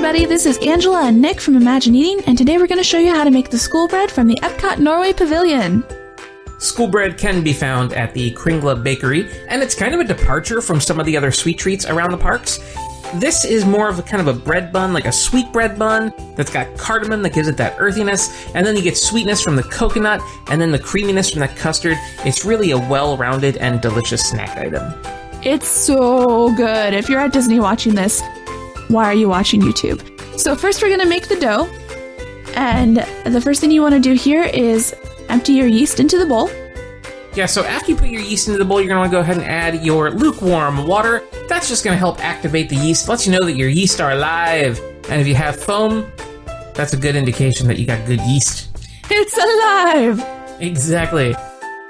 everybody, this is Angela and Nick from Imagine Eating, and today we're going to show you how to make the school bread from the Epcot Norway Pavilion. School bread can be found at the Kringla Bakery, and it's kind of a departure from some of the other sweet treats around the parks. This is more of a kind of a bread bun, like a sweet bread bun that's got cardamom that gives it that earthiness, and then you get sweetness from the coconut, and then the creaminess from that custard. It's really a well-rounded and delicious snack item. It's so good. If you're at Disney watching this, why are you watching YouTube? So first we're going to make the dough, and the first thing you want to do here is empty your yeast into the bowl. Yeah, so after you put your yeast into the bowl, you're going to want to go ahead and add your lukewarm water. That's just going to help activate the yeast, lets you know that your yeast are alive. And if you have foam, that's a good indication that you got good yeast. It's alive! Exactly.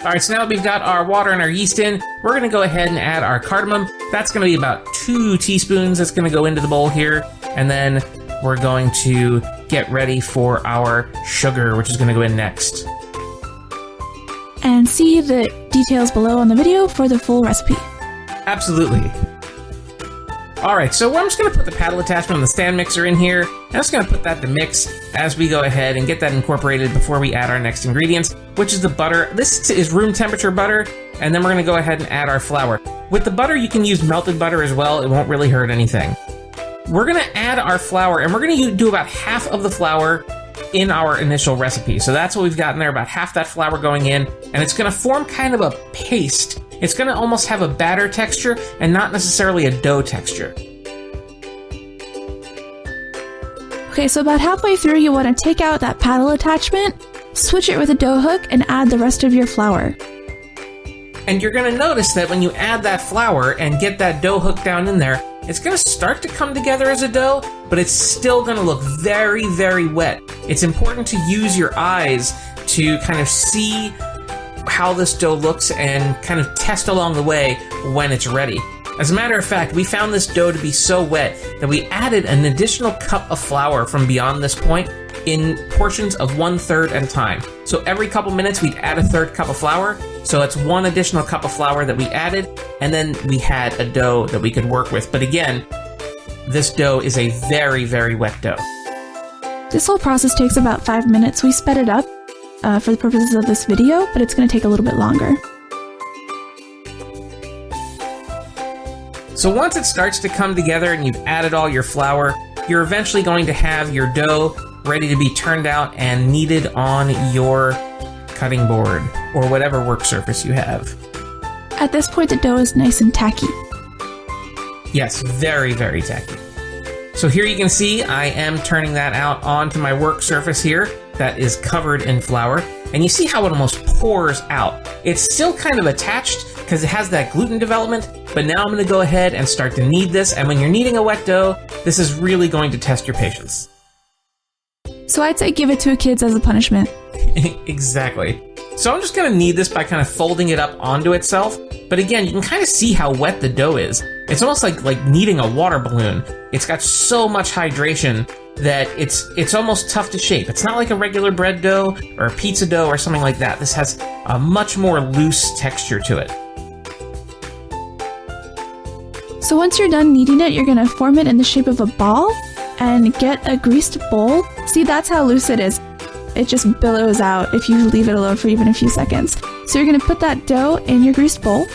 All right, so now that we've got our water and our yeast in, we're going to go ahead and add our cardamom. That's going to be about 2 teaspoons that's going to go into the bowl here. And then we're going to get ready for our sugar, which is going to go in next. And see the details below on the video for the full recipe. Absolutely. Alright, so I'm just going to put the paddle attachment on the stand mixer in here. I'm just going to put that to mix as we go ahead and get that incorporated before we add our next ingredients, which is the butter. This is room temperature butter, and then we're going to go ahead and add our flour. With the butter, you can use melted butter as well. It won't really hurt anything. We're going to add our flour, and we're going to do about half of the flour in our initial recipe. So that's what we've got in there, about half that flour going in, and it's going to form kind of a paste. It's going to almost have a batter texture and not necessarily a dough texture. Okay, so about halfway through you want to take out that paddle attachment, switch it with a dough hook, and add the rest of your flour. And you're going to notice that when you add that flour and get that dough hook down in there, it's going to start to come together as a dough, but it's still going to look very, very wet. It's important to use your eyes to kind of see how this dough looks and kind of test along the way when it's ready. As a matter of fact, we found this dough to be so wet that we added an additional cup of flour from beyond this point in portions of 1/3 at a time. So every couple minutes we'd add a 1/3 cup of flour. So that's 1 additional cup of flour that we added, and then we had a dough that we could work with. But again, this dough is a very, very wet dough. This whole process takes about 5 minutes. We sped it up for the purposes of this video, but it's going to take a little bit longer. So once it starts to come together and you've added all your flour, you're eventually going to have your dough ready to be turned out and kneaded on your cutting board or whatever work surface you have. At this point, the dough is nice and tacky. Yes, very, very tacky. So here you can see I am turning that out onto my work surface here that is covered in flour, and you see how it almost pours out. It's still kind of attached because it has that gluten development, but now I'm going to go ahead and start to knead this, and when you're kneading a wet dough, this is really going to test your patience. So I'd say give it to kids as a punishment. Exactly. So I'm just going to knead this by kind of folding it up onto itself, but again, you can kind of see how wet the dough is. It's almost like kneading a water balloon. It's got so much hydration that it's almost tough to shape. It's not like a regular bread dough or a pizza dough or something like that. This has a much more loose texture to it. So once you're done kneading it, you're going to form it in the shape of a ball and get a greased bowl. See, that's how loose it is. It just billows out if you leave it alone for even a few seconds. So you're going to put that dough in your greased bowl.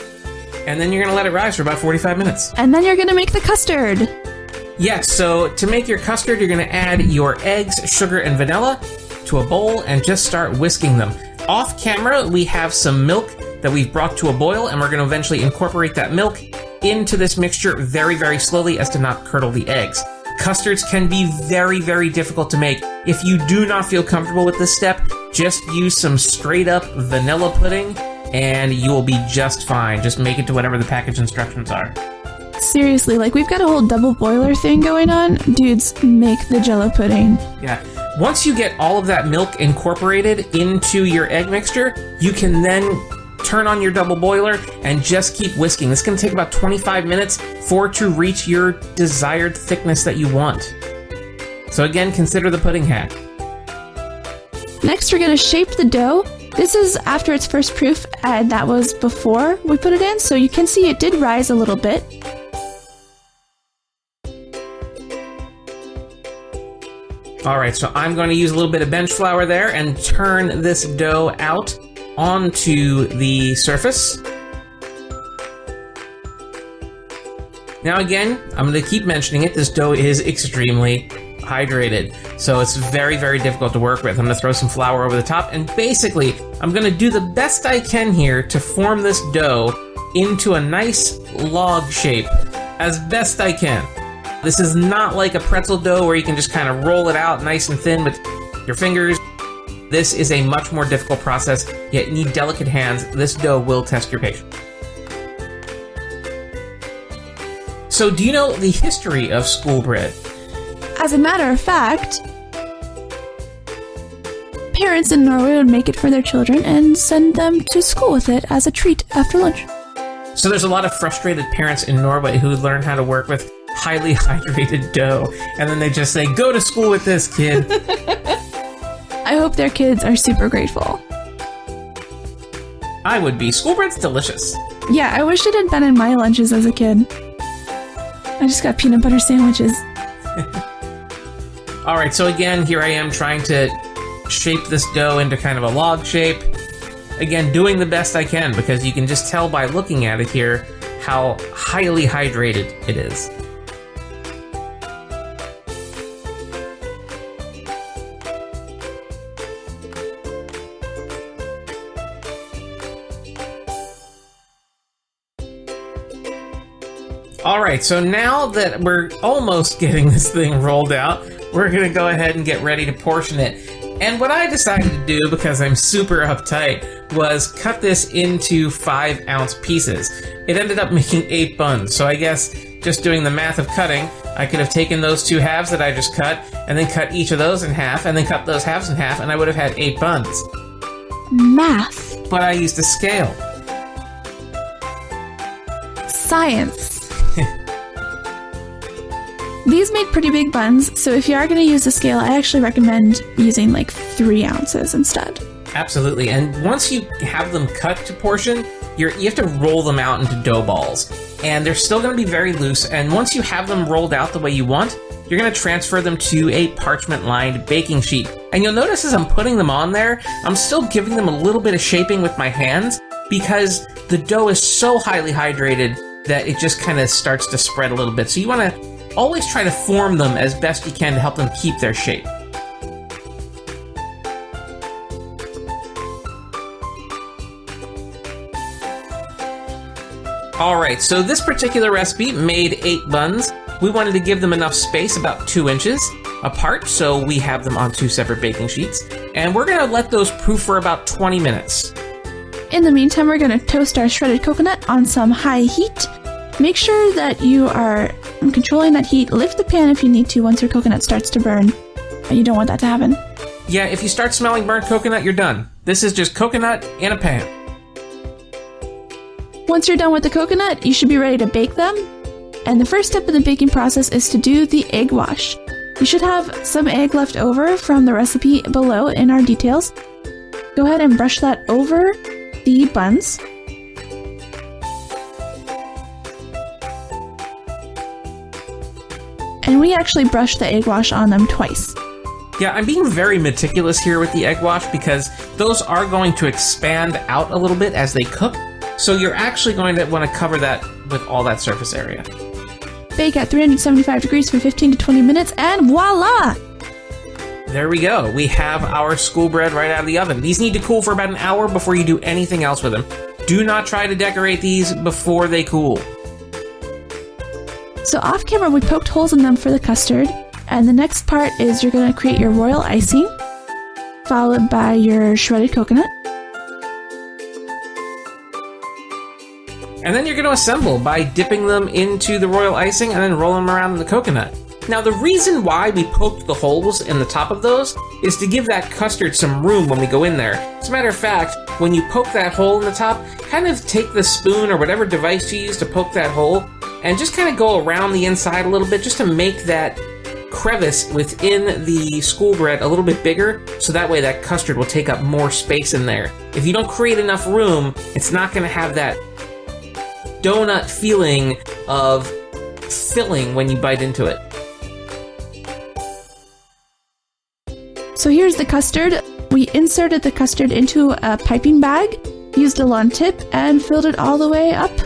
And then you're going to let it rise for about 45 minutes. And then you're going to make the custard. Yes, so to make your custard, you're going to add your eggs, sugar, and vanilla to a bowl and just start whisking them. Off camera, we have some milk that we've brought to a boil, and we're going to eventually incorporate that milk into this mixture very, very slowly as to not curdle the eggs. Custards can be very, very difficult to make. If you do not feel comfortable with this step, just use some straight up vanilla pudding and you will be just fine. Just make it to whatever the package instructions are. Seriously, like we've got a whole double boiler thing going on. Dudes, make the Jell-O pudding. Yeah. Once you get all of that milk incorporated into your egg mixture, you can then turn on your double boiler and just keep whisking. This can take about 25 minutes for it to reach your desired thickness that you want. So again, consider the pudding hack. Next, we're going to shape the dough. This is after its first proof, and that was before we put it in, so you can see it did rise a little bit. All right, so I'm going to use a little bit of bench flour there and turn this dough out onto the surface. Now again, I'm going to keep mentioning it, this dough is extremely hydrated, so it's very, very difficult to work with. I'm going to throw some flour over the top, and basically, I'm going to do the best I can here to form this dough into a nice log shape, as best I can. This is not like a pretzel dough where you can just kind of roll it out nice and thin with your fingers. This is a much more difficult process, yet you need delicate hands. This dough will test your patience. So do you know the history of school bread? As a matter of fact, parents in Norway would make it for their children and send them to school with it as a treat after lunch. So there's a lot of frustrated parents in Norway who learn how to work with highly hydrated dough, and then they just say, go to school with this, kid. I hope their kids are super grateful. I would be. School bread's delicious. Yeah, I wish it had been in my lunches as a kid. I just got peanut butter sandwiches. All right, so again, here I am trying to shape this dough into kind of a log shape. Again, doing the best I can, because you can just tell by looking at it here how highly hydrated it is. All right, so now that we're almost getting this thing rolled out, we're going to go ahead and get ready to portion it. And what I decided to do, because I'm super uptight, was cut this into 5-ounce pieces. It ended up making 8 buns, so I guess just doing the math of cutting, I could have taken those 2 halves that I just cut, and then cut each of those in half, and then cut those halves in half, and I would have had 8 buns. Math. But I used a scale. Science. These make pretty big buns, so if you are going to use a scale, I actually recommend using like 3 ounces instead. Absolutely, and once you have them cut to portion, you have to roll them out into dough balls. And they're still going to be very loose, and once you have them rolled out the way you want, you're going to transfer them to a parchment-lined baking sheet. And you'll notice as I'm putting them on there, I'm still giving them a little bit of shaping with my hands, because the dough is so highly hydrated that it just kind of starts to spread a little bit. So you want to always try to form them as best you can to help them keep their shape. Alright, so this particular recipe made 8 buns. We wanted to give them enough space, about 2 inches apart, so we have them on 2 separate baking sheets. And we're going to let those proof for about 20 minutes. In the meantime, we're going to toast our shredded coconut on some high heat. Make sure that you are controlling that heat. Lift the pan if you need to once your coconut starts to burn. You don't want that to happen. Yeah, if you start smelling burnt coconut, you're done. This is just coconut in a pan. Once you're done with the coconut, you should be ready to bake them. And the first step in the baking process is to do the egg wash. You should have some egg left over from the recipe below in our details. Go ahead and brush that over the buns. And we actually brush the egg wash on them twice. Yeah, I'm being very meticulous here with the egg wash because those are going to expand out a little bit as they cook. So you're actually going to want to cover that with all that surface area. Bake at 375 degrees for 15 to 20 minutes and voila! There we go. We have our school bread right out of the oven. These need to cool for about an hour before you do anything else with them. Do not try to decorate these before they cool. So off camera, we poked holes in them for the custard, and the next part is you're going to create your royal icing, followed by your shredded coconut. And then you're going to assemble by dipping them into the royal icing and then rolling them around in the coconut. Now the reason why we poked the holes in the top of those is to give that custard some room when we go in there. As a matter of fact, when you poke that hole in the top, kind of take the spoon or whatever device you use to poke that hole and just kind of go around the inside a little bit just to make that crevice within the school bread a little bit bigger, so that way that custard will take up more space in there. If you don't create enough room, it's not going to have that donut feeling of filling when you bite into it. So here's the custard. We inserted the custard into a piping bag, used a long tip, and filled it all the way up.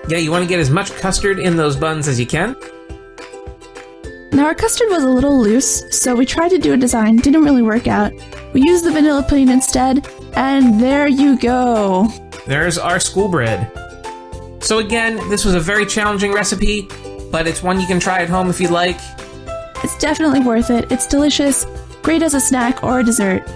Yeah, you want to get as much custard in those buns as you can. Now our custard was a little loose, so we tried to do a design, didn't really work out. We used the vanilla pudding instead, and there you go. There's our school bread. So again, this was a very challenging recipe, but it's one you can try at home if you like. It's definitely worth it. It's delicious, great as a snack or a dessert.